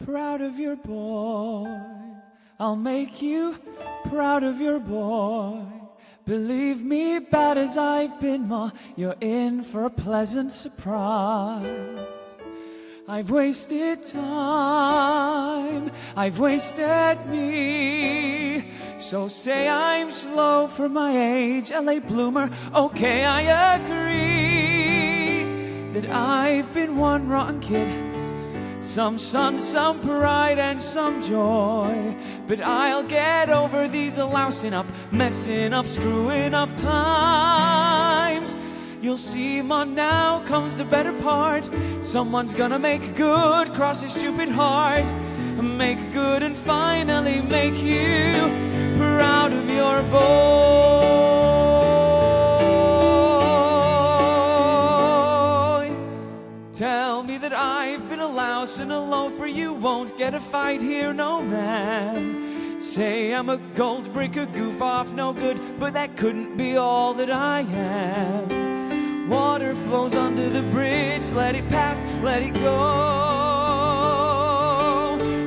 proud of your boy. I'll make you proud of your boy. Believe me, bad as I've been, Ma, you're in for a pleasant surprise. I've wasted time, I've wasted me. So say I'm slow for my age, a late bloomer, okay, I agree. That I've been one rotten kid, some sun, some pride, and some joy. But I'll get over these lousing up, messing up, screwing up times. You'll see, Ma, now comes the better part. Someone's gonna make good, cross his stupid heart. Make good and finally make you proud of your boy. Tell me that I've been a louse and a loafer, you won't get a fight here, no man. Say I'm a gold brick, a goof off, no good, but that couldn't be all that I am. Water flows under the bridge, let it pass, let it go.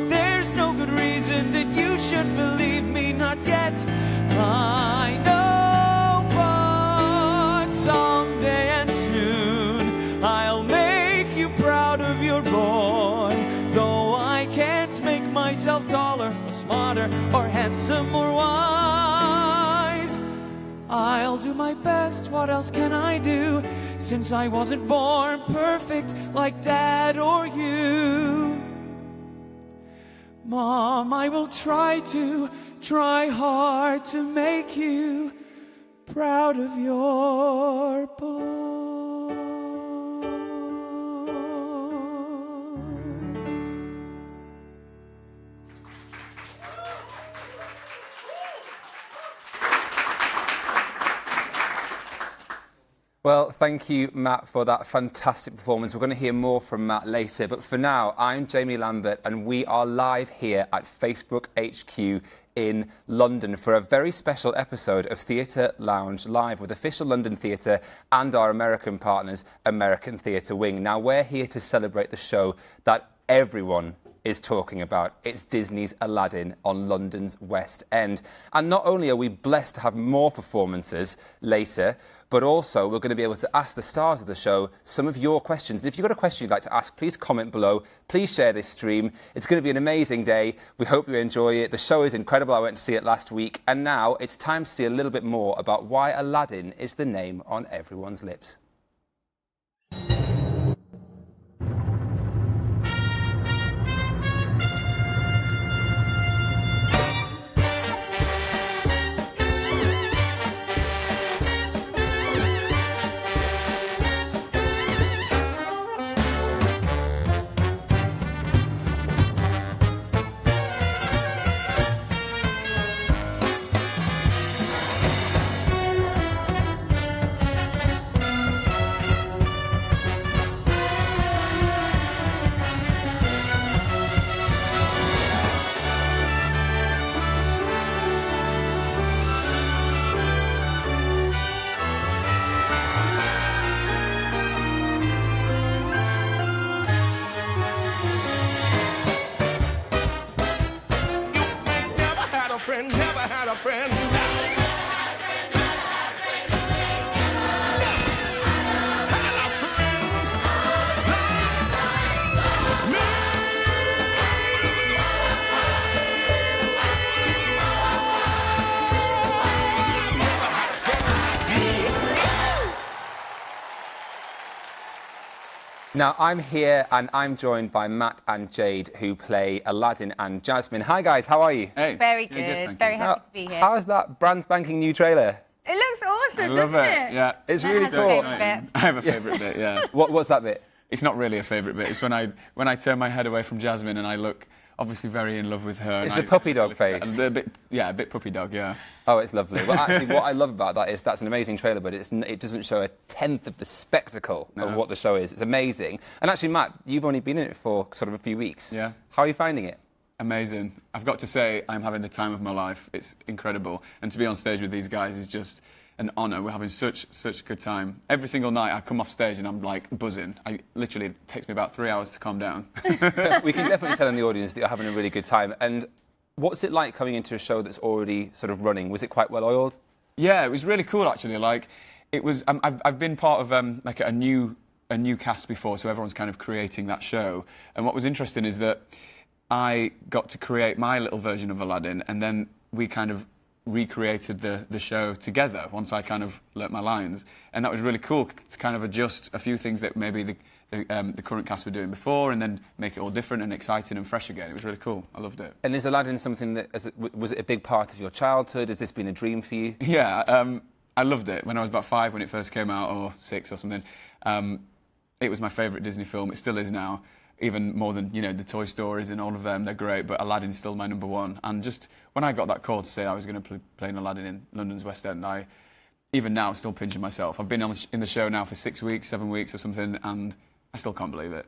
There's no good reason that you should believe me, not yet. I know, but someday and soon I'll make you proud of your boy. Though I can't make myself taller or smarter or handsome or wise, I'll do my best, what else can I do? Since I wasn't born perfect like Dad or you. Mom, I will try hard to make you proud of your boy. Well, thank you, Matt, for that fantastic performance. We're going to hear more from Matt later. But for now, I'm Jamie Lambert, and we are live here at Facebook HQ in London for a very special episode of Theatre Lounge Live with official London Theatre and our American partners, American Theatre Wing. Now, we're here to celebrate the show that everyone is talking about. It's Disney's Aladdin on London's West End. And not only are we blessed to have more performances later, but also we're going to be able to ask the stars of the show some of your questions. And if you've got a question you'd like to ask, please comment below. Please share this stream. It's going to be an amazing day. We hope you enjoy it. The show is incredible. I went to see it last week. And now it's time to see a little bit more about why Aladdin is the name on everyone's lips. Never had a friend. Now, I'm here and I'm joined by Matt and Jade, who play Aladdin and Jasmine. Hi, guys. How are you? Hey. Very good. Very happy to be here. How's that brand spanking new trailer? It looks awesome, I love doesn't it? it? Yeah. It's really cool. I have a favourite bit, yeah. What's that bit? It's not really a favourite bit. It's when I turn my head away from Jasmine and I look obviously very in love with her. It's the puppy dog face. A bit puppy dog, yeah. Oh, it's lovely. Well, actually, what I love about that is that's an amazing trailer, but it doesn't show a tenth of the spectacle of what the show is. It's amazing. And actually, Matt, you've only been in it for sort of a few weeks. Yeah. How are you finding it? Amazing. I've got to say, I'm having the time of my life. It's incredible. And to be on stage with these guys is just an honour. We're having such a good time. Every single night I come off stage and I'm like buzzing. Literally, it takes me about 3 hours to calm down. We can definitely tell in the audience that you're having a really good time. And what's it like coming into a show that's already sort of running? Was it quite well oiled? Yeah, it was really cool actually. Like, it was. I've been part of like a new cast before, so everyone's kind of creating that show. And what was interesting is that I got to create my little version of Aladdin, and then we kind of recreated the show together once I kind of learnt my lines, and that was really cool to kind of adjust a few things that maybe the current cast were doing before, and then make it all different and exciting and fresh again. It was really cool. I loved it. And is Aladdin something that was it a big part of your childhood? Has this been a dream for you? Yeah, I loved it when I was about 5 when it first came out, or 6 or something. It was my favourite Disney film. It still is now. Even more than, you know, the Toy Stories and all of them, they're great, but Aladdin's still my #1. And just when I got that call to say I was going to play in Aladdin in London's West End, even now, still pinching myself. I've been in the show now for 6 weeks, 7 weeks or something, and I still can't believe it.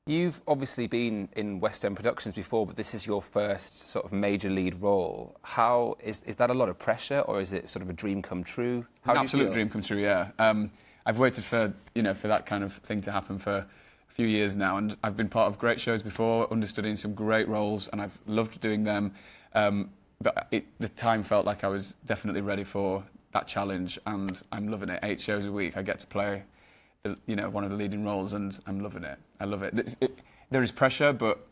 You've obviously been in West End productions before, but this is your first sort of major lead role. How is that a lot of pressure, or is it sort of a dream come true? It's an absolute dream come true, yeah. I've waited for that kind of thing to happen for few years now, and I've been part of great shows before, understudying some great roles, and I've loved doing them. But the time felt like I was definitely ready for that challenge, and I'm loving it. 8 shows a week, I get to play, one of the leading roles, and I'm loving it. I love it. There is pressure, but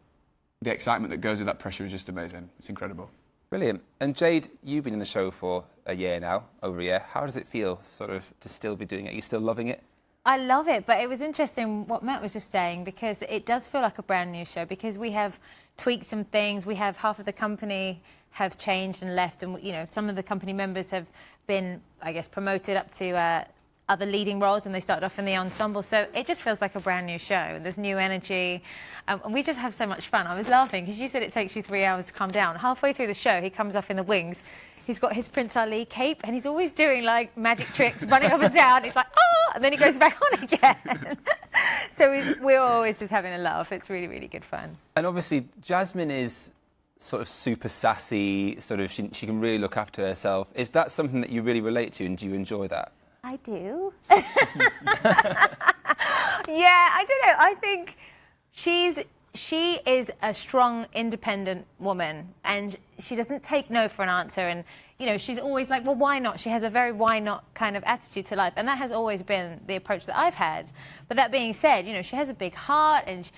the excitement that goes with that pressure is just amazing. It's incredible. Brilliant. And Jade, you've been in the show for a year now, over a year. How does it feel, sort of, to still be doing it? Are you still loving it? I love it, but it was interesting what Matt was just saying, because it does feel like a brand new show, because we have tweaked some things. We have half of the company have changed and left, and some of the company members have been, I guess, promoted up to other leading roles, and they started off in the ensemble. So it just feels like a brand new show. There's new energy, and we just have so much fun. I was laughing because you said it takes you 3 hours to calm down. Halfway through the show, he comes off in the wings. He's got his Prince Ali cape, and he's always doing like magic tricks, running up and down. He's like, oh, and then he goes back on again. So we're always just having a laugh. It's really, really good fun. And obviously, Jasmine is sort of super sassy. Sort of, she can really look after herself. Is that something that you really relate to, and do you enjoy that? I do. Yeah, I don't know. I think she is a strong, independent woman, and she doesn't take no for an answer. And, she's always like, well, why not? She has a very why not kind of attitude to life. And that has always been the approach that I've had. But that being said, she has a big heart, and,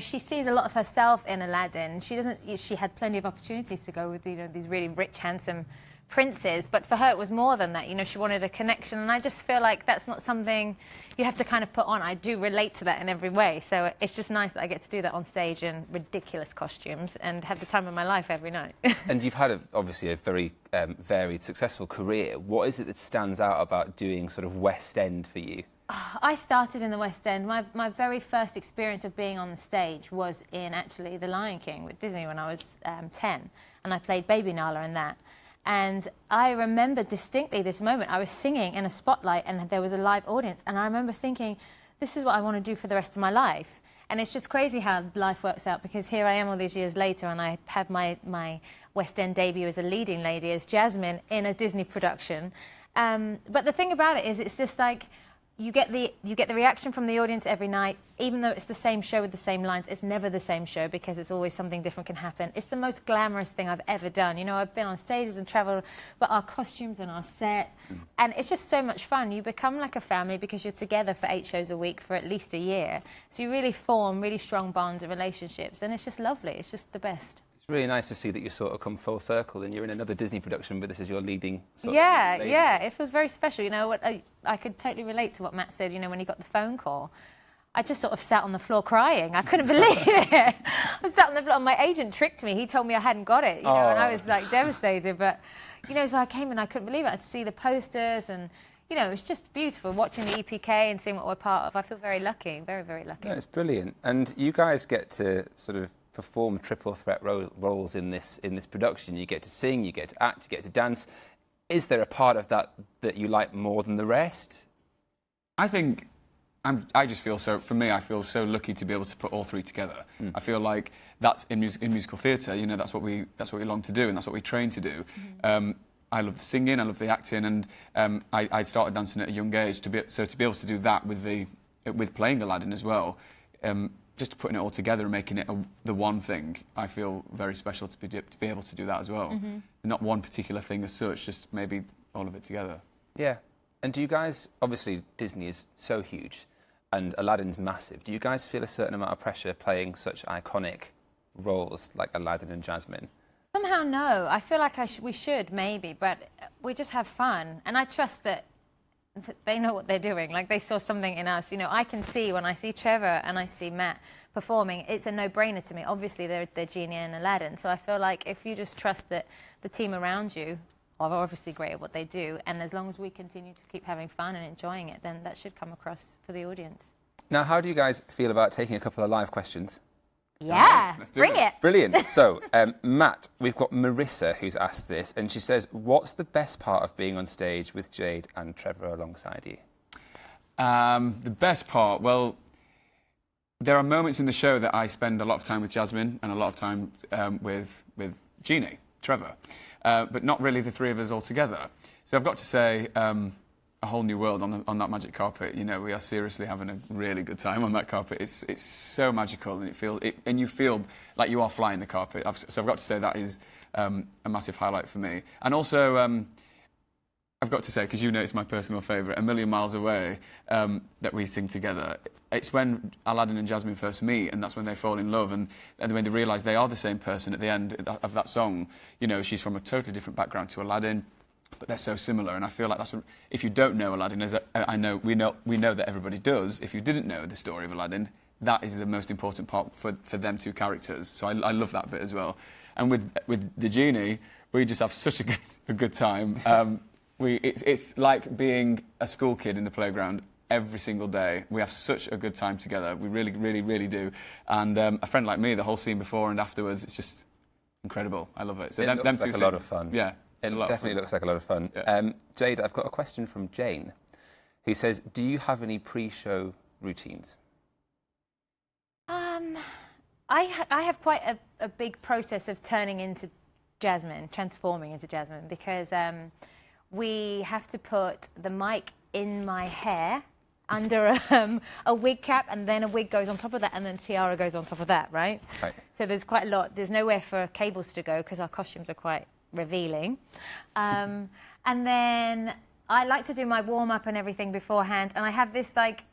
she sees a lot of herself in Aladdin. She had plenty of opportunities to go with, these really rich, handsome princes, but for her it was more than that. She wanted a connection, and I just feel like that's not something you have to kind of put on. I do relate to that in every way, so it's just nice that I get to do that on stage in ridiculous costumes and have the time of my life every night. And you've had obviously a very varied, successful career. What is it that stands out about doing sort of West End for you? I started in the West End. My very first experience of being on the stage was in actually The Lion King with Disney when I was 10, and I played Baby Nala in that. And I remember distinctly this moment. I was singing in a spotlight, and there was a live audience, and I remember thinking, this is what I want to do for the rest of my life. And it's just crazy how life works out, because here I am all these years later, and I have my West End debut as a leading lady, as Jasmine, in a Disney production. But the thing about it is, it's just like, you get the reaction from the audience every night. Even though it's the same show with the same lines, it's never the same show, because it's always something different can happen. It's the most glamorous thing I've ever done. I've been on stages and traveled, but our costumes and our set, and it's just so much fun. You become like a family because you're together for 8 shows a week for at least a year. So you really form really strong bonds and relationships, and it's just lovely. It's just the best. It's really nice to see that you sort of come full circle, and you're in another Disney production, but this is your leading sort yeah, of lady. Yeah, it feels very special. I could totally relate to what Matt said, when he got the phone call. I just sort of sat on the floor crying. I couldn't believe it. I sat on the floor, and my agent tricked me. He told me I hadn't got it, and I was like devastated. But, so I came and I couldn't believe it. I'd see the posters, and, it was just beautiful watching the EPK and seeing what we're part of. I feel very lucky, very, very lucky. No, it's brilliant. And you guys get to sort of perform triple threat roles in this production. You get to sing, you get to act, you get to dance. Is there a part of that you like more than the rest? I think I just feel so. For me, I feel so lucky to be able to put all 3 together. I feel like that's in musical theatre. That's what we long to do, and that's what we train to do. I love the singing, I love the acting, and I started dancing at a young age. To be able to do that with playing Aladdin as well, just putting it all together and making it the one thing, I feel very special to be able to do that as well. Not one particular thing as such, just maybe all of it together. Yeah. And do you guys, obviously Disney is so huge and Aladdin's massive, do you guys feel a certain amount of pressure playing such iconic roles like Aladdin and Jasmine? Somehow, no. I feel like we should, maybe, but we just have fun. And I trust that they know what they're doing. Like, they saw something in us. You know, I can see when I see Trevor and I see Matt performing, it's a no-brainer to me. Obviously, they're Genie and Aladdin. So I feel like if you just trust that the team around you are obviously great at what they do, and as long as we continue to keep having fun and enjoying it, then that should come across for the audience. Now, how do you guys feel about taking a couple of live questions? Yeah, bring it. Brilliant. So, Matt, we've got Marissa who's asked this, and she says, what's the best part of being on stage with Jade and Trevor alongside you? The best part, well, there are moments in the show that I spend a lot of time with Jasmine and a lot of time with Genie, Trevor, but not really the three of us all together. So I've got to say, a whole new world on that magic carpet. You know, we are seriously having a really good time on that carpet. It's so magical, and you feel like you are flying the carpet. So I've got to say that is a massive highlight for me. And also, I've got to say, because you know it's my personal favourite, A Million Miles Away, that we sing together. It's when Aladdin and Jasmine first meet, and that's when they fall in love, and when they realise they are the same person at the end of that song. You know, she's from a totally different background to Aladdin, but they're so similar, and I feel like that's what, if you don't know Aladdin, we know that everybody does. If you didn't know the story of Aladdin, that is the most important part for them two characters. So I love that bit as well. And with the Genie, we just have such a good time. It's like being a school kid in the playground every single day. We have such a good time together. We really, really, really do. And a friend like me, the whole scene before and afterwards, it's just incredible. I love it. So it looks like a lot of fun. Yeah. It definitely looks like a lot of fun. Yeah. Jade, I've got a question from Jane, who says, do you have any pre-show routines? I have quite a big process of turning into Jasmine, transforming into Jasmine, because we have to put the mic in my hair under a wig cap, and then a wig goes on top of that, and then tiara goes on top of that, right? Right. So there's quite a lot. There's nowhere for cables to go because our costumes are quite revealing. And then I like to do my warm-up and everything beforehand, and I have this like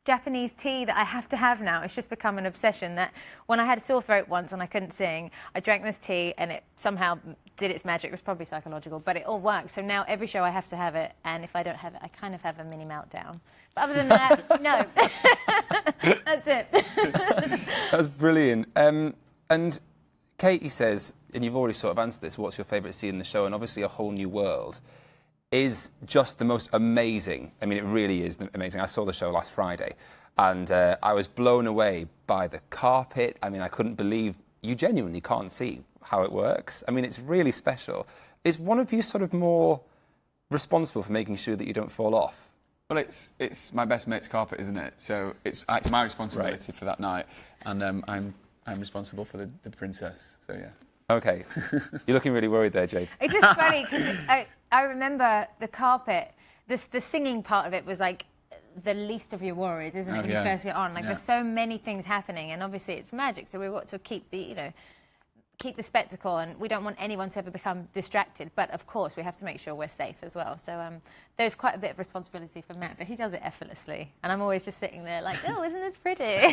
Japanese tea that I have to have now. It's just become an obsession that when I had a sore throat once and I couldn't sing, I drank this tea and it somehow did its magic. It was probably psychological, but it all worked. So now every show I have to have it, and if I don't have it, I kind of have a mini meltdown. But other than that, no. That's it. That's brilliant. And Katie says, and you've already sort of answered this, what's your favourite scene in the show? And obviously A Whole New World is just the most amazing. I mean, it really is amazing. I saw the show last Friday, and I was blown away by the carpet. I mean, I couldn't believe you genuinely can't see how it works. I mean, it's really special. Is one of you sort of more responsible for making sure that you don't fall off? Well, it's my best mate's carpet, isn't it? So it's my responsibility for that night, and I'm responsible for the princess. So yes. Okay. You're looking really worried there, Jade. It's just funny because I remember the carpet, the singing part of it was like the least of your worries, isn't it, when you first get on? Like there's so many things happening, and obviously it's magic, so we've got to keep the spectacle, and we don't want anyone to ever become distracted, but of course we have to make sure we're safe as well. So there's quite a bit of responsibility for Matt, but he does it effortlessly, and I'm always just sitting there like, oh, isn't this pretty?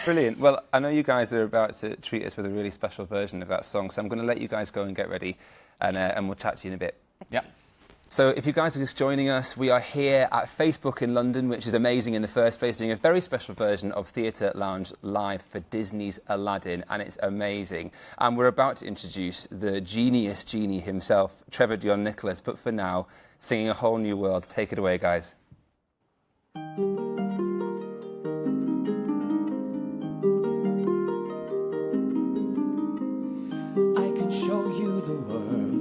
Brilliant. Well, I know you guys are about to treat us with a really special version of that song, so I'm going to let you guys go and get ready, and we'll chat to you in a bit. Yeah. So if you guys are just joining us, we are here at Facebook in London, which is amazing in the first place, doing a very special version of Theatre Lounge Live for Disney's Aladdin, and it's amazing. And we're about to introduce the genius Genie himself, Trevor Dion Nicholas, but for now, singing A Whole New World. Take it away, guys. I can show you the world,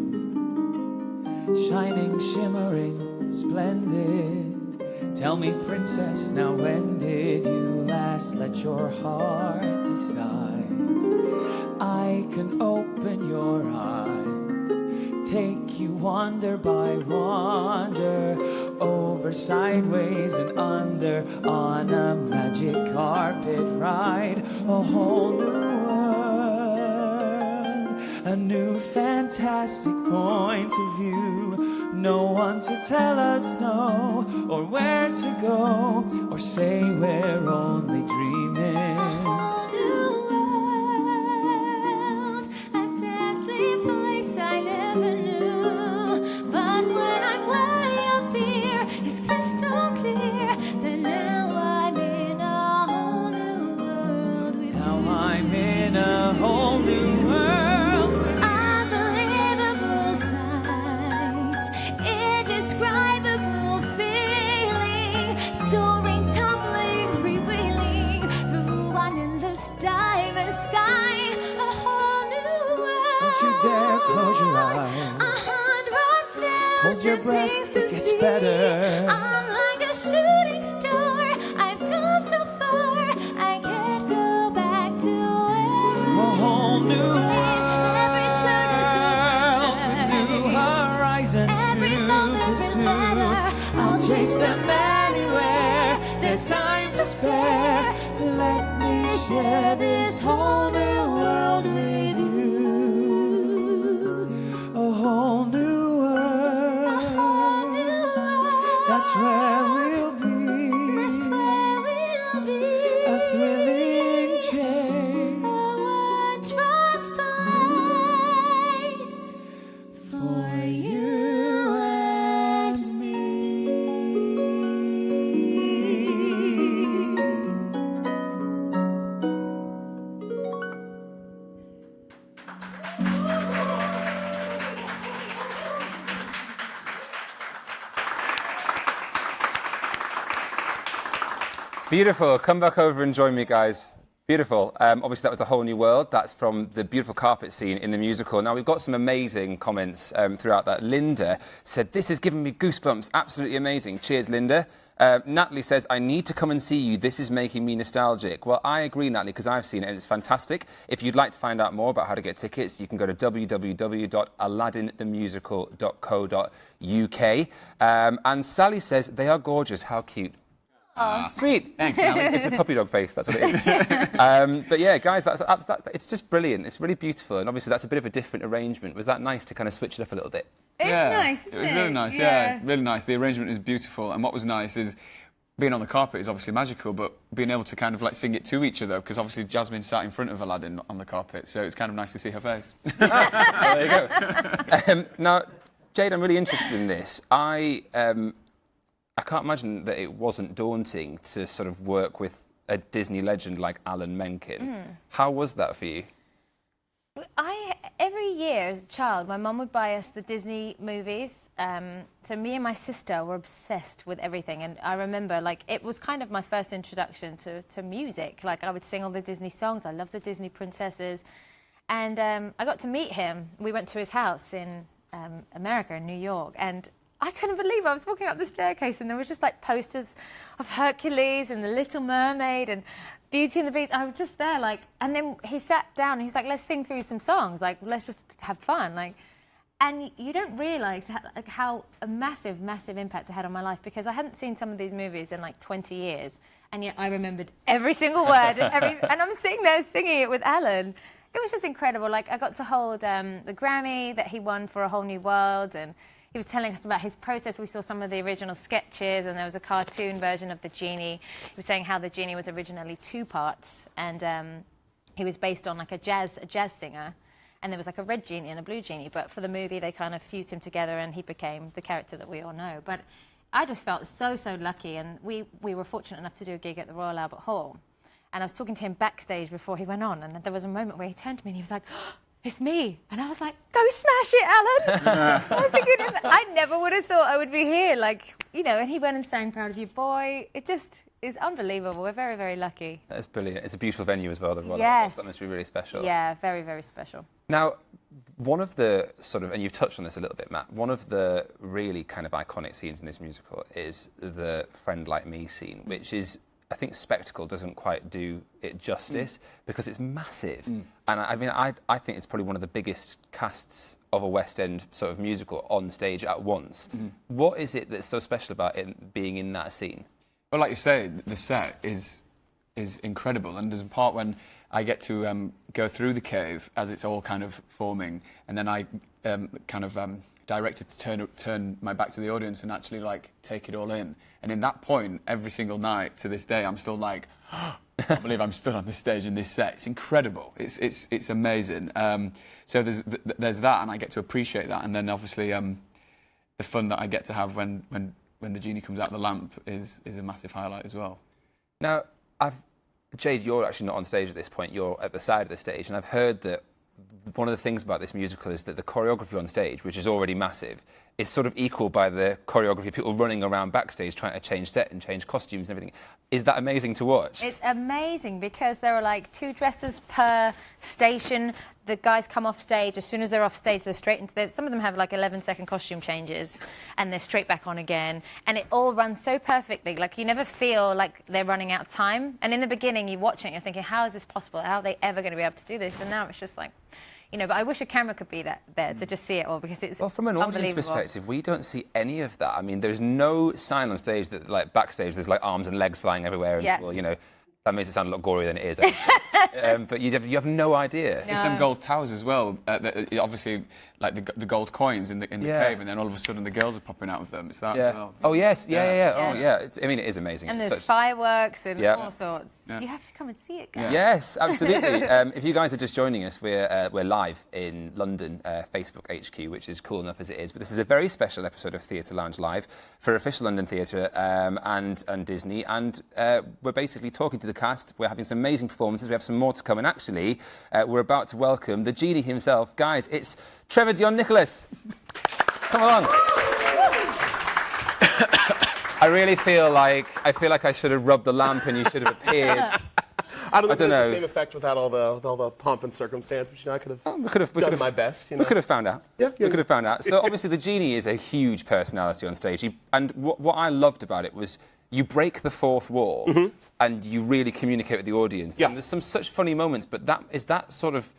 shining, shimmering, splendid. Tell me, princess, now when did you last let your heart decide? I can open your eyes, take you wonder by wonder, over, sideways, and under, on a magic carpet ride, a whole new world, a new fantastic point of view. No one to tell us no, or where to go, or say we're only dreaming. whole new world, a dazzling place I never knew. But when I'm way up here, it's crystal clear that now I'm in a whole new world with Now you. I'm in a whole new world with Unbelievable sights, indescribable feeling, soaring, tumbling, freewheeling through one endless diverse sky, a whole new world. Don't you dare close your eyes. 100,000 Hold your breath, things it to gets see. better. I'm like a shooting star. I've come so far, I can't go back to where A whole new Every turn is a world with new horizons Every to moment pursue. better. I'll chase them anywhere. There's time to spare. Let me share this whole new world with you. A whole new world. That's where we'll be. That's where we'll be. A thrilling chase A wondrous place for you and me. Beautiful. Come back over and join me, guys. Beautiful. Obviously, that was A Whole New World. That's from the beautiful carpet scene in the musical. Now, we've got some amazing comments throughout that. Linda said, "This has given me goosebumps. Absolutely amazing. Cheers, Linda." Natalie says, "I need to come and see you. This is making me nostalgic." Well, I agree, Natalie, because I've seen it and it's fantastic. If you'd like to find out more about how to get tickets, you can go to www.aladdinthemusical.co.uk. And Sally says, "They are gorgeous. How cute." Sweet. Thanks, Sally. It's a puppy dog face, that's what it is. But yeah, guys, it's just brilliant. It's really beautiful. And obviously, that's a bit of a different arrangement. Was that nice to kind of switch it up a little bit? It's nice, isn't it was really nice, yeah, really nice. The arrangement is beautiful, and what was nice is being on the carpet is obviously magical, but being able to kind of like sing it to each other, because obviously Jasmine sat in front of Aladdin on the carpet, so it's kind of nice to see her face. There you go. Now, Jade, I'm really interested in this. I can't imagine that it wasn't daunting to sort of work with a Disney legend like Alan Menken. How was that for you? Every year as a child, my mum would buy us the Disney movies. So me and my sister were obsessed with everything. And I remember, like, it was kind of my first introduction to music. Like, I would sing all the Disney songs. I love the Disney princesses. And I got to meet him. We went to his house in America, in New York. And I couldn't believe I was walking up the staircase and there was just like posters of Hercules and the Little Mermaid and Beauty and the Beast. I was just there, like, and then he sat down and he's like, "Let's sing through some songs, like, let's just have fun." Like, and you don't realise how a massive, massive impact it had on my life, because I hadn't seen some of these movies in like 20 years, and yet I remembered every single word and I'm sitting there singing it with Alan. It was just incredible. Like, I got to hold the Grammy that he won for A Whole New World, and he was telling us about his process. We saw some of the original sketches, and there was a cartoon version of the Genie. He was saying how the Genie was originally 2 parts, and he was based on like a jazz singer, and there was like a red genie and a blue genie. But for the movie, they kind of fused him together, and he became the character that we all know. But I just felt so lucky, and we were fortunate enough to do a gig at the Royal Albert Hall. And I was talking to him backstage before he went on, and there was a moment where he turned to me and he was like, "Oh, it's me." And I was like, "Go smash it, Alan." I was thinking, I never would have thought I would be here. Like, you know, and he went and sang Proud of You Boy. It just is unbelievable. We're very, very lucky. That's brilliant. It's a beautiful venue as well, the Royal Yes. Albert. That must be really special. Yeah, very, very special. Now, one of the sort of, and you've touched on this a little bit, Matt, one of the really kind of iconic scenes in this musical is the Friend Like Me scene, which is, I think spectacle doesn't quite do it justice because it's massive. And I mean, I think it's probably one of the biggest casts of a West End sort of musical on stage at once. What is it that's so special about it being in that scene? Well, like you say, the set is incredible, and there's a part when I get to go through the cave as it's all kind of forming, and then I direct it to turn my back to the audience and actually like take it all in. And in that point, every single night to this day, I'm still like, oh, I can't believe I'm stood on this stage in this set. It's incredible. It's amazing. So there's that, and I get to appreciate that. And then obviously the fun that I get to have when the genie comes out of the lamp is a massive highlight as well. Now, Jade, you're actually not on stage at this point. You're at the side of the stage, and I've heard that one of the things about this musical is that the choreography on stage, which is already massive, is sort of equal by the choreography of people running around backstage trying to change set and change costumes and everything. Is that amazing to watch? It's amazing because there are like 2 dressers per station. The guys come off stage. As soon as they're off stage, they're straight into some of them have like 11-second costume changes, and they're straight back on again. And it all runs so perfectly. Like, you never feel like they're running out of time. And in the beginning, you're watching, you're thinking, how is this possible? How are they ever going to be able to do this? And now it's just like, you know, but I wish a camera could be there to just see it all, because it's well, from an audience perspective, we don't see any of that. I mean, there's no sign on stage that, like, backstage, there's like arms and legs flying everywhere, and people, you know, that makes it sound a lot gorier than it is. But you have no idea. No. It's them gold towers as well. Obviously, like the gold coins in the cave, and then all of a sudden the girls are popping out of them. It's that as well. Oh yes, yeah. Oh yeah. I mean, it is amazing. And there's fireworks and all sorts. Yeah. You have to come and see it, guys. Yes, absolutely. If you guys are just joining us, we're live in London, Facebook HQ, which is cool enough as it is. But this is a very special episode of Theatre Lounge Live for Official London Theatre and Disney. And we're basically talking to the cast. We're having some amazing performances. We have some more to come. And actually, we're about to welcome the genie himself. Guys, it's Trevor Dion Nicholas. Come on. I really feel like I should have rubbed the lamp and you should have appeared. I don't know if it's the same effect without all the pomp and circumstance, but you know, I could have done my best. You know? We could have found out. Yeah. We could have found out. So obviously the genie is a huge personality on stage. And what I loved about it was you break the fourth wall and you really communicate with the audience. Yeah. And there's some such funny moments, but that sort of,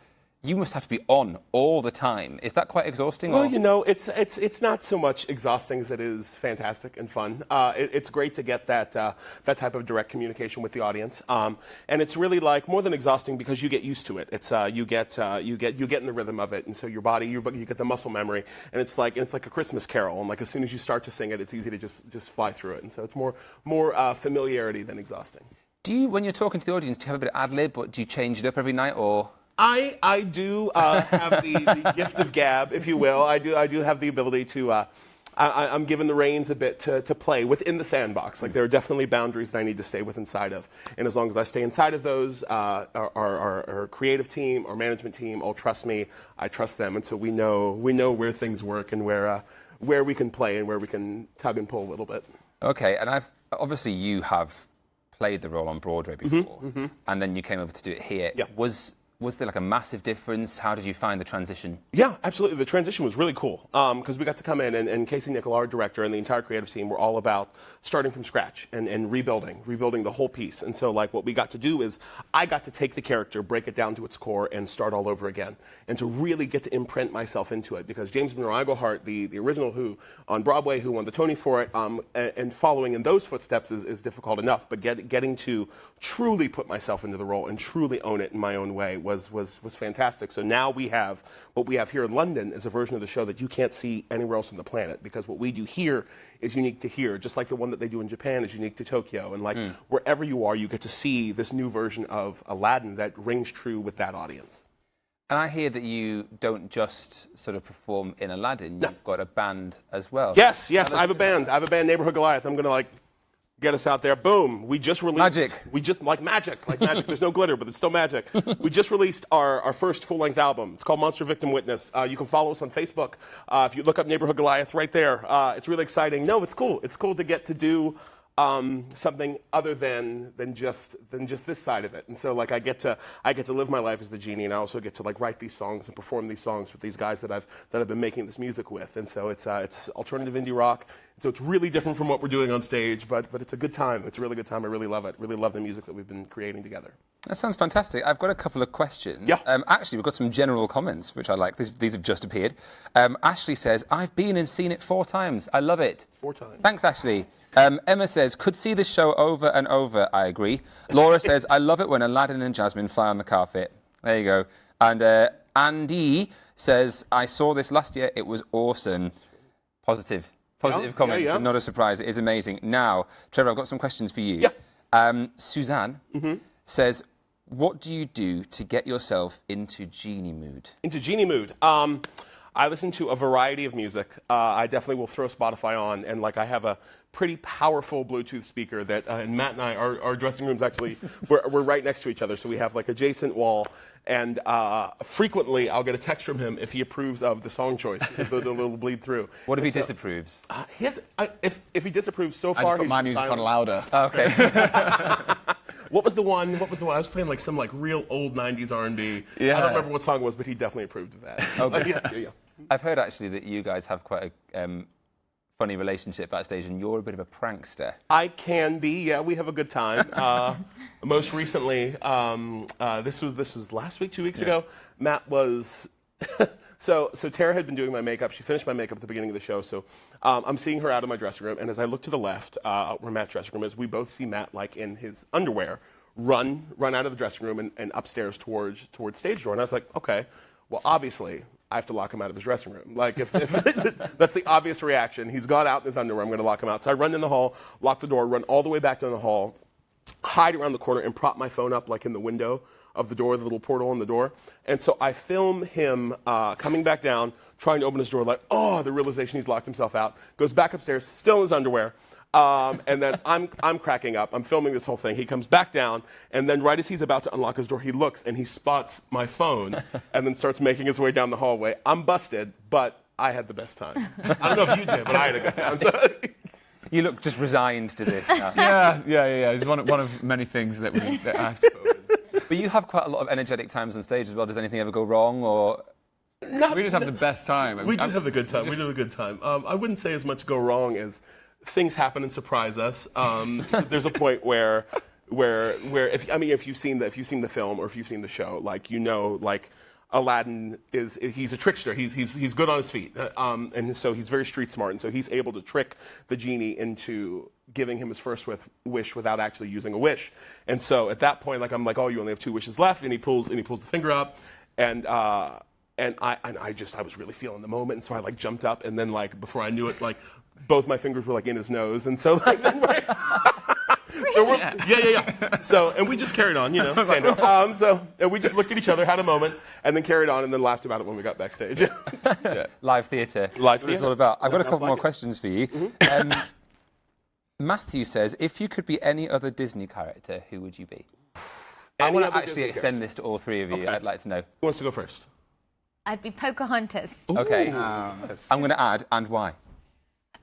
you must have to be on all the time. Is that quite exhausting? Well, you know, it's not so much exhausting as it is fantastic and fun. It's great to get that type of direct communication with the audience, and it's really like more than exhausting because you get used to it. It's you get in the rhythm of it, and so your body you get the muscle memory, and it's like a Christmas carol. And like as soon as you start to sing it, it's easy to just fly through it, and so it's more familiarity than exhausting. Do you, when you're talking to the audience, do you have a bit of ad lib, or do you change it up every night, or? I do have the gift of gab, if you will. I do have the ability to. I'm given the reins a bit to play within the sandbox. Like there are definitely boundaries that I need to stay inside of, and as long as I stay inside of those, our creative team, our management team, all trust me. I trust them, and so we know where things work and where we can play and where we can tug and pull a little bit. Okay, and obviously you have played the role on Broadway before, and then you came over to do it here. Yeah. Was there like a massive difference? How did you find the transition? Yeah, absolutely. The transition was really cool because we got to come in and Casey Nichol, our director, and the entire creative team were all about starting from scratch and rebuilding the whole piece. And so like what we got to do is I got to take the character, break it down to its core, and start all over again. And to really get to imprint myself into it because James Monroe Iglehart, the original Who on Broadway, who won the Tony for it, and following in those footsteps is difficult enough. But getting to truly put myself into the role and truly own it in my own way was fantastic. So now what we have here in London is a version of the show that you can't see anywhere else on the planet because what we do here is unique to here, just like the one that they do in Japan is unique to Tokyo. And like wherever you are, you get to see this new version of Aladdin that rings true with that audience. And I hear that you don't just sort of perform in Aladdin, you've got a band as well. Yes, I have a band. Neighborhood Goliath. I'm going to get us out there. Boom. We just released... Magic. Like magic. There's no glitter, but it's still magic. We just released our first full-length album. It's called Monster Victim Witness. You can follow us on Facebook. If you look up Neighborhood Goliath right there. It's really exciting. No, it's cool. It's cool to get to do something other than just this side of it. And so like I get to live my life as the genie, and I also get to like write these songs and perform these songs with these guys that I've been making this music with. And so it's alternative indie rock. So it's really different from what we're doing on stage, but it's a good time. It's a really good time. I really love it. Really love the music that we've been creating together. That sounds fantastic. I've got a couple of questions. Yeah. Actually, we've got some general comments, which I like. These have just appeared. Ashley says, I've been and seen it 4 times. I love it. 4 times. Thanks, Ashley. Emma says, could see this show over and over. I agree. Laura says, I love it when Aladdin and Jasmine fly on the carpet. There you go. And Andy says, I saw this last year. It was awesome. Positive comments. Yeah. Not a surprise. It is amazing. Now, Trevor, I've got some questions for you. Yeah. Suzanne says, what do you do to get yourself into Genie mood? Into Genie mood. I listen to a variety of music. I definitely will throw Spotify on, and like I have a pretty powerful Bluetooth speaker that, and Matt and I, our dressing rooms actually, we're right next to each other, so we have like adjacent wall. And frequently, I'll get a text from him if he approves of the song choice. It'll bleed through. What if he disapproves? He has, if he disapproves so I far, just put he's my music on silent. louder. Okay. What was the one? I was playing like some like real old '90s R&B. Yeah. I don't remember what song it was, but he definitely approved of that. Okay. Yeah. I've heard actually that you guys have quite a funny relationship backstage, and you're a bit of a prankster. I can be. Yeah, we have a good time. Most recently, this was last week, 2 weeks ago. Matt was. So Tara had been doing my makeup. She finished my makeup at the beginning of the show. So I'm seeing her out of my dressing room, and as I look to the left, where Matt's dressing room is, we both see Matt like in his underwear run out of the dressing room and upstairs towards stage door. And I was like, okay, well obviously I have to lock him out of his dressing room. Like if that's the obvious reaction. He's gone out in his underwear. I'm going to lock him out. So I run in the hall, lock the door, run all the way back down the hall, hide around the corner, and prop my phone up like in the window of the door, the little portal in the door. And so I film him coming back down, trying to open his door, like, oh, the realization he's locked himself out. Goes back upstairs, still in his underwear. And then I'm cracking up. I'm filming this whole thing. He comes back down, and then right as he's about to unlock his door, he looks and he spots my phone, and then starts making his way down the hallway. I'm busted, but I had the best time. I don't know if you did, but I had a good time. You look just resigned to this now. Yeah. It's one of many things that I have to put with. But you have quite a lot of energetic times on stage as well. Does anything ever go wrong, or? We just have the best time. We do have a good time. We do have a good time. I wouldn't say as much go wrong as things happen and surprise us. There's a point where if you've seen the film or if you've seen the show, like you know, like Aladdin he's a trickster. He's good on his feet, and so he's very street smart, and so he's able to trick the genie into giving him his first wish without actually using a wish. And so at that point, like I'm like, oh, you only have 2 wishes left, and he pulls the finger up, and I was really feeling the moment, and so I like jumped up, and then like before I knew it, like both my fingers were like in his nose, and so like then yeah. So and we just carried on, standard. And we just looked at each other, had a moment, and then carried on, and then laughed about it when we got backstage. Live theatre. Live That's theatre. all about. I've got a couple more it. questions for you. Matthew says, if you could be any other Disney character, who would you be? I want to actually extend this to all 3 of you. Okay. I'd like to know. Who wants to go first? I'd be Pocahontas. Okay. Yes. I'm going to add, and why?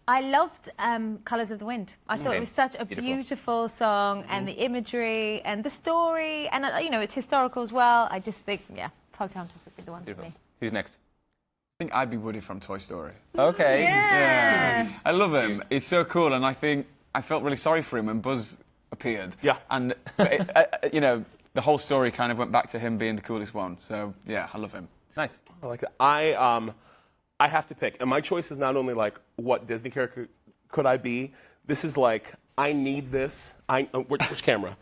I loved Colours of the Wind. I thought Okay. it was such a Beautiful. beautiful song, and the imagery and the story, and it's historical as well. I just think, Pocahontas would be the one for Beautiful. me. Who's next? I think I'd be Woody from Toy Story. Okay. Yeah. I love him. He's so cool, and I think I felt really sorry for him when Buzz appeared. Yeah. And the whole story kind of went back to him being the coolest one. So yeah, I love him. It's nice. I like that. I have to pick, and my choice is not only like what Disney character could I be. This is like I need this. Which camera?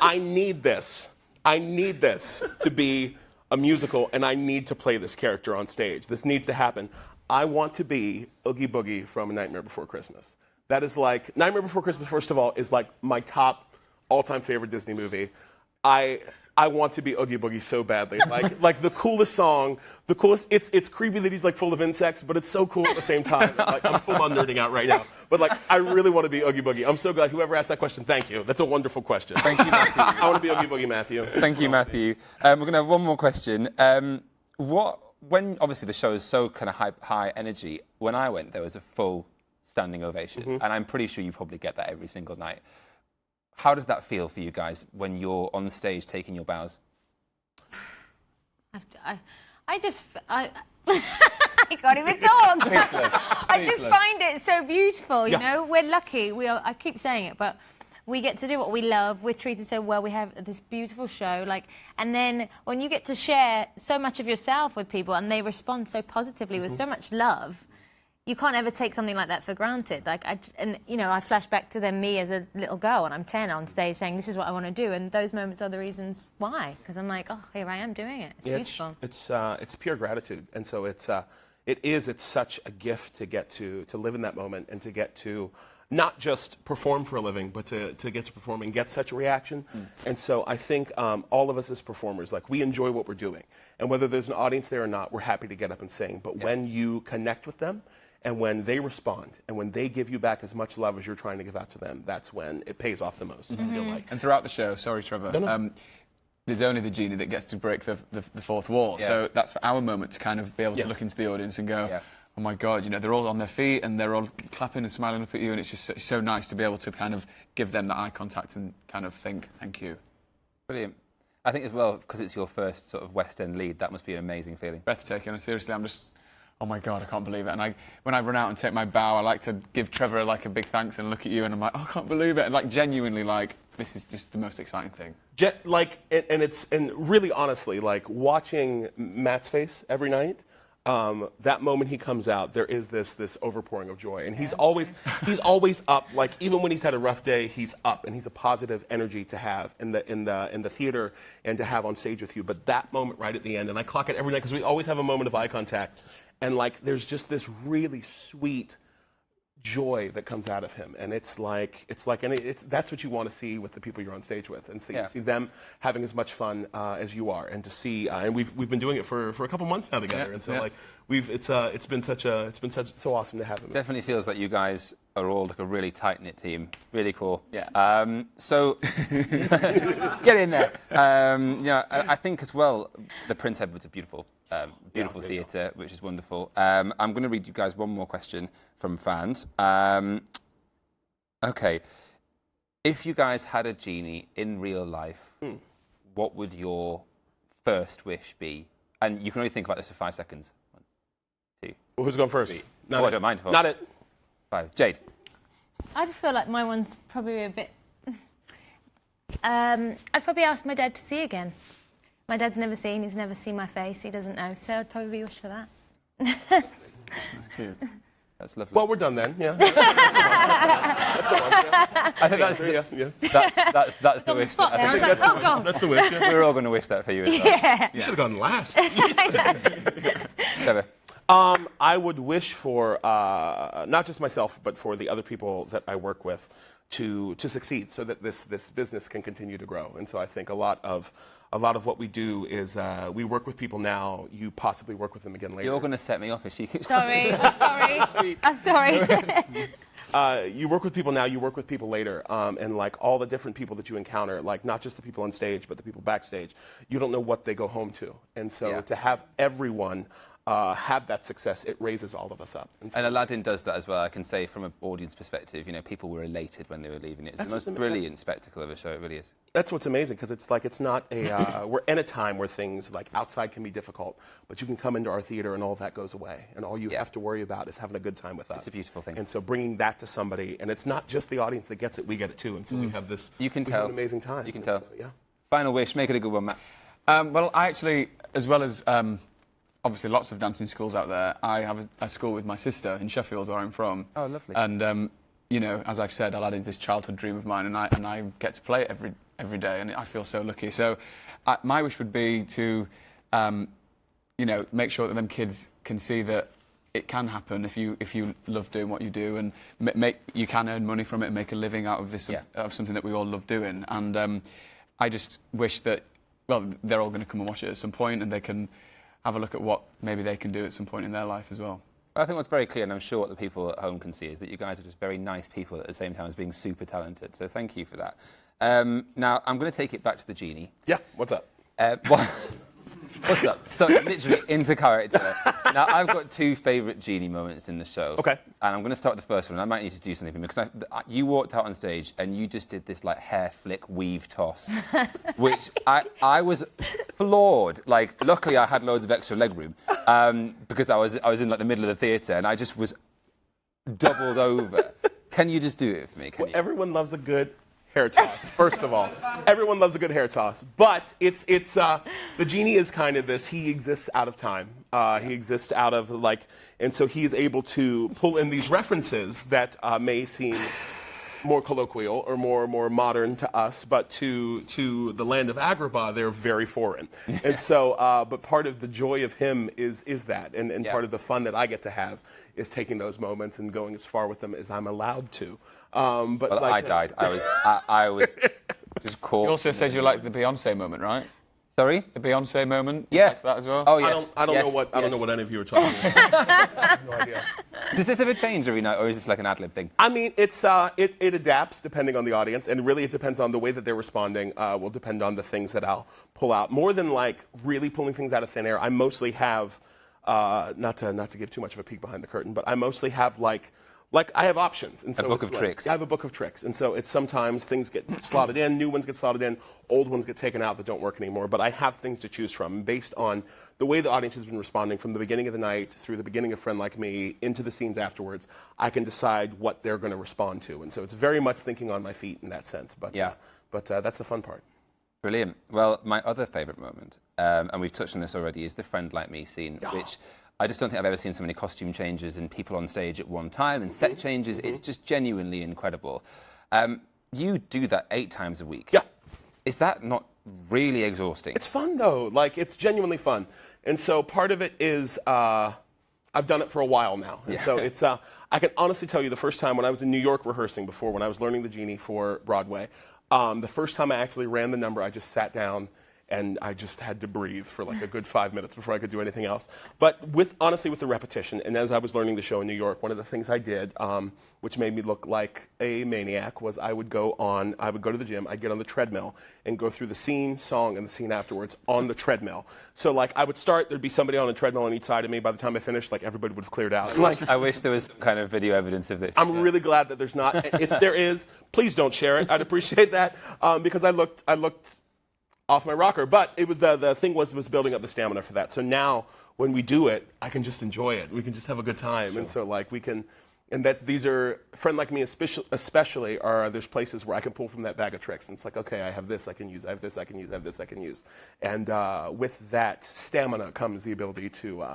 I need this. I need this to be a musical, and I need to play this character on stage. This needs to happen. I want to be Oogie Boogie from A Nightmare Before Christmas. That is like Nightmare Before Christmas. First of all, is like my top all-time favorite Disney movie. I want to be Oogie Boogie so badly. Like the coolest song, the coolest. It's creepy that he's like full of insects, but it's so cool at the same time. Like I'm full on nerding out right now. But like I really want to be Oogie Boogie. I'm so glad whoever asked that question. Thank you. That's a wonderful question. Thank you, Matthew. I want to be Oogie Boogie, Matthew. Thank you, Matthew. We're going to have one more question. When obviously the show is so kind of high energy, when I went, there was a full standing ovation, and I'm pretty sure you probably get that every single night. How does that feel for you guys when you're on stage taking your bows? I can't even talk. Speechless. I just find it so beautiful. You know, we're lucky. I keep saying it, but we get to do what we love. We're treated so well. We have this beautiful show, like, and then when you get to share so much of yourself with people and they respond so positively with so much love, you can't ever take something like that for granted. Like, I flash back to me as a little girl, and I'm 10 on stage saying, "This is what I want to do," and those moments are the reasons why. Because I'm like, oh, here I am doing it. It's beautiful. It's pure gratitude, and so it's such a gift to get to live in that moment and to get to not just perform for a living, but to get to perform and get such a reaction. And so I think all of us as performers, like, we enjoy what we're doing, and whether there's an audience there or not, we're happy to get up and sing. But when you connect with them, and when they respond, and when they give you back as much love as you're trying to give out to them, that's when it pays off the most, I feel like. And throughout the show, sorry, Trevor, there's only the Genie that gets to break the fourth wall. Yeah. So that's our moment to kind of be able to look into the audience and go, oh my God, they're all on their feet and they're all clapping and smiling up at you, and it's just so nice to be able to kind of give them that eye contact and kind of think, thank you. Brilliant. I think as well, because it's your first sort of West End lead, that must be an amazing feeling. Breathtaking, and seriously, I'm just... oh my God, I can't believe it. And when I run out and take my bow, I like to give Trevor like a big thanks and look at you, and I'm like, oh, I can't believe it. And like, genuinely, like, this is just the most exciting thing. And really honestly, like, watching Matt's face every night, that moment he comes out, there is this overpouring of joy, and he's always up. Like, even when he's had a rough day, he's up, and he's a positive energy to have in the theater and to have on stage with you. But that moment right at the end, and I clock it every night because we always have a moment of eye contact, and like, there's just this really sweet joy that comes out of him, and that's what you want to see with the people you're on stage with, and see them having as much fun as you are, and to see and we've been doing it for a couple months now together, and so like, it's been so awesome to have him. Definitely feels like you guys are all like a really tight-knit team. Really cool. Yeah. So get in there. I think as well, the Prince Edward's a beautiful theatre, which is wonderful. I'm going to read you guys one more question from fans. Okay. If you guys had a genie in real life, what would your first wish be? And you can only think about this for 5 seconds. 1, 2. Well, who's going first? I don't mind. Not it. 5. Jade. I feel like my one's probably a bit... I'd probably ask my dad to see again. My dad's he's never seen my face, he doesn't know, so I'd probably wish for that. That's cute. That's lovely. Well, we're done then, yeah. That's the one. I think that's the wish. I was like, oh, God. That's the wish, yeah. We're all going to wish that for you as well. Yeah. You should have gone last. Trevor. I would wish for not just myself, but for the other people that I work with to succeed, so that this business can continue to grow. And so I think a lot of what we do is we work with people now. You possibly work with them again later. You're going to set me off if she keeps. Sorry, I'm sorry. You work with people now. You work with people later, and like, all the different people that you encounter, like, not just the people on stage, but the people backstage. You don't know what they go home to, and so to have everyone have that success, it raises all of us up. And Aladdin does that as well. I can say from an audience perspective, people were elated when they were leaving. It's the most brilliant spectacle of a show. It really is. That's what's amazing, because it's like, it's not a we're in a time where things like outside can be difficult, but you can come into our theater and all of that goes away, and all you have to worry about is having a good time with us. It's a beautiful thing. And so bringing that to somebody, and it's not just the audience that gets it, we get it too, and so we have this. You can tell. An amazing time. You can tell. So, yeah. Final wish. Make it a good one, Matt. Well, I actually, as well as obviously lots of dancing schools out there, I have a school with my sister in Sheffield, where I'm from. Oh, lovely. And as I've said, Aladdin's this childhood dream of mine, and I get to play it every day, and I feel so lucky. So my wish would be to make sure that them kids can see that it can happen if you love doing what you do, and you can earn money from it and make a living out of this of something that we all love doing. And I just wish that, well, they're all going to come and watch it at some point, and they can have a look at what maybe they can do at some point in their life as well. I think what's very clear, and I'm sure what the people at home can see, is that you guys are just very nice people at the same time as being super talented. So thank you for that. Now, I'm going to take it back to the Genie. Yeah, what's up? What's up? So, literally into character. Now, I've got 2 favourite Genie moments in the show. Okay. And I'm going to start with the first one. I might need to do something for me, because you walked out on stage and you just did this like hair flick weave toss, which I was floored. Like, luckily I had loads of extra leg room, because I was in like the middle of the theatre, and I just was doubled over. Can you just do it for me? Everyone loves a good hair toss, first of all. Everyone loves a good hair toss. But it's the Genie is kind of this, he exists out of time. He exists out of, like, and so he is able to pull in these references that may seem more colloquial or more modern to us, but to the land of Agrabah, they're very foreign. And so, but part of the joy of him is that, and part of the fun that I get to have is taking those moments and going as far with them as I'm allowed to. But Well, like, I died. I was just caught. You also said you liked the Beyonce moment, right? Sorry? The Beyonce moment. Yeah. You liked that as well. Oh, yes. I don't yes, know what I don't know yes. what any of you are talking about. I have no idea. Does this ever change every night, or is this like an ad-lib thing? I mean, it's it adapts depending on the audience, and really it depends on the way that they're responding. Will depend on the things that I'll pull out. More than like really pulling things out of thin air, I mostly have not to give too much of a peek behind the curtain, but I mostly have like I have options. And so book it's of like, tricks. I have a book of tricks, and so it's sometimes things get slotted in, new ones get slotted in, old ones get taken out that don't work anymore. But I have things to choose from based on the way the audience has been responding from the beginning of the night through the beginning of Friend Like Me into the scenes afterwards. I can decide what they're going to respond to, and so it's very much thinking on my feet in that sense. But Yeah. That's the fun part. Brilliant. Well, my other favourite moment, and we've touched on this already, is the Friend Like Me scene, which I just don't think I've ever seen so many costume changes and people on stage at one time and set changes. It's just genuinely incredible. You do that 8 times a week. Yeah. Is that not really exhausting? It's fun though. Like it's genuinely fun, and so part of it is I've done it for a while now, and so it's I can honestly tell you the first time when I was in New York rehearsing before when I was learning the Genie for Broadway, the first time I actually ran the number, I just sat down and I just had to breathe for like a good 5 minutes before I could do anything else. But honestly with the repetition, and as I was learning the show in New York, one of the things I did, which made me look like a maniac, was I would go to the gym, I'd get on the treadmill and go through the scene, song, and the scene afterwards on the treadmill. So like I would start, there'd be somebody on a treadmill on each side of me. By the time I finished, like everybody would have cleared out. Like, I wish there was some kind of video evidence of this. I'm really glad that there's not. If there is, please don't share it. I'd appreciate that because I looked off my rocker, but it was the thing was building up the stamina for that. So now when we do it, I can just enjoy it. We can just have a good time, and so like we can, and that these are Friend Like Me especially are there's places where I can pull from that bag of tricks, and it's like okay, I have this I can use, I have this I can use, I have this I can use, and with that stamina comes the ability to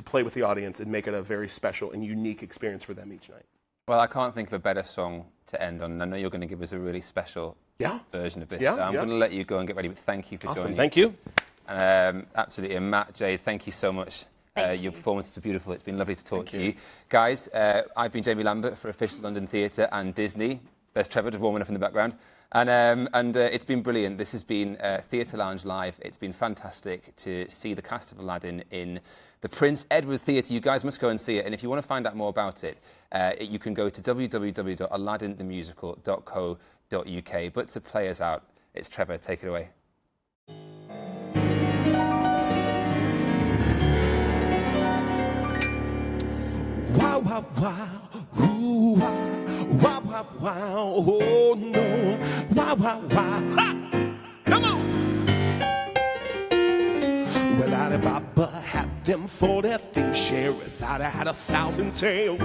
play with the audience and make it a very special and unique experience for them each night. Well, I can't think of a better song to end on, and I know you're going to give us a really special version of this. Yeah, so I'm going to let you go and get ready, but thank you for Awesome. joining. Thank you. Absolutely. And Matt, Jade, thank you so much. Your performance was beautiful. It's been lovely to talk to you. Guys, I've been Jamie Lambert for Official London Theatre and Disney. There's Trevor just warming up in the background. And it's been brilliant. This has been Theatre Lounge Live. It's been fantastic to see the cast of Aladdin in the Prince Edward Theatre. You guys must go and see it. And if you want to find out more about it, you can go to www.aladdinthemusical.co.uk. But to play us out, it's Trevor. Take it away. Wow, wow, wow, ooh, wow, wow, wow, wow, oh no, wow, wow, wow, ha! Come on! Well, Alibaba had them 40 things, Scheherazade had 1,000 tales.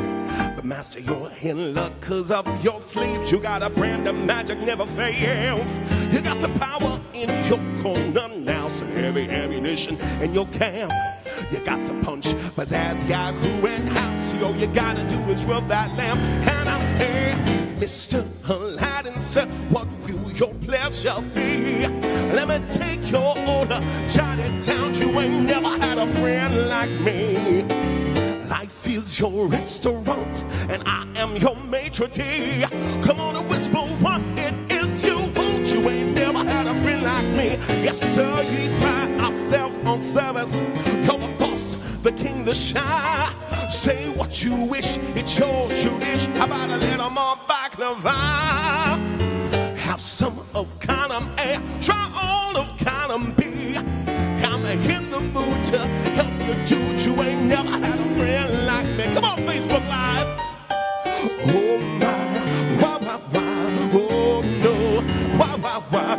But master, you're in luck 'cause up your sleeves you got a brand of magic never fails. You got some power in your corner now, some heavy ammunition in your camp. You got some punch, pizzazz, Yahoo, and house. All you gotta do is rub that lamp. And I say, Mr. Aladdin said, what will your pleasure be? Let me take your order, jot it down. You ain't never had a friend like me. Life is your restaurant, and I am your maitre d'. Come on and whisper what it is you want. You ain't never had a friend like me. Yes, sir, we pride ourselves on service. You're the boss, the king, the shy. Say what you wish, it's yours, you dish. How about a little more baklava? Have some of column A, try all of column B. I'm in the mood to help you do it. You ain't never had a friend like me. Come on, Facebook Live. Oh my, wah, wah, wah. Oh no, wah, wah, wah.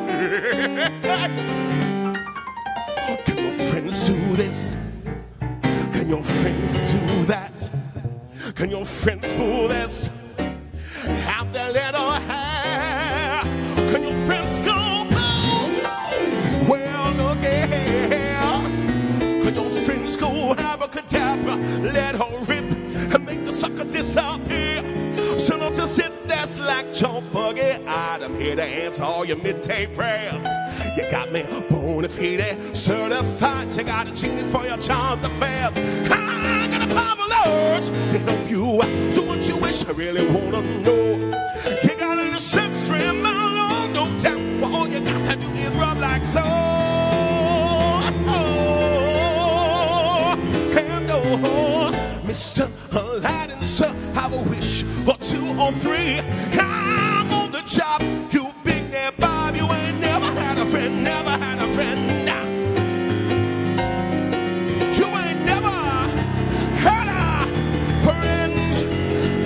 Can your friends do this? Can your friends do that? Can your friends pull this? Have their little hair? I'm here to answer all your midday prayers. You got me bona fide, certified. You got a genie for your charms affairs. I got a power urge to help you out. So what you wish, I really wanna know. You got a little sensory amount of no doubt. Well, all you got to do is rub like so. And Mr. Aladdin, sir, have a wish or two or three. I'm on the job, you big there, Bob. You ain't never had a friend, never had a friend. Nah. You ain't never had a friends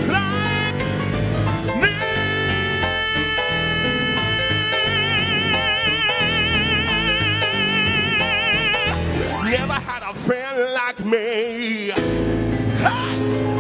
like me. Never had a friend like me. Ha!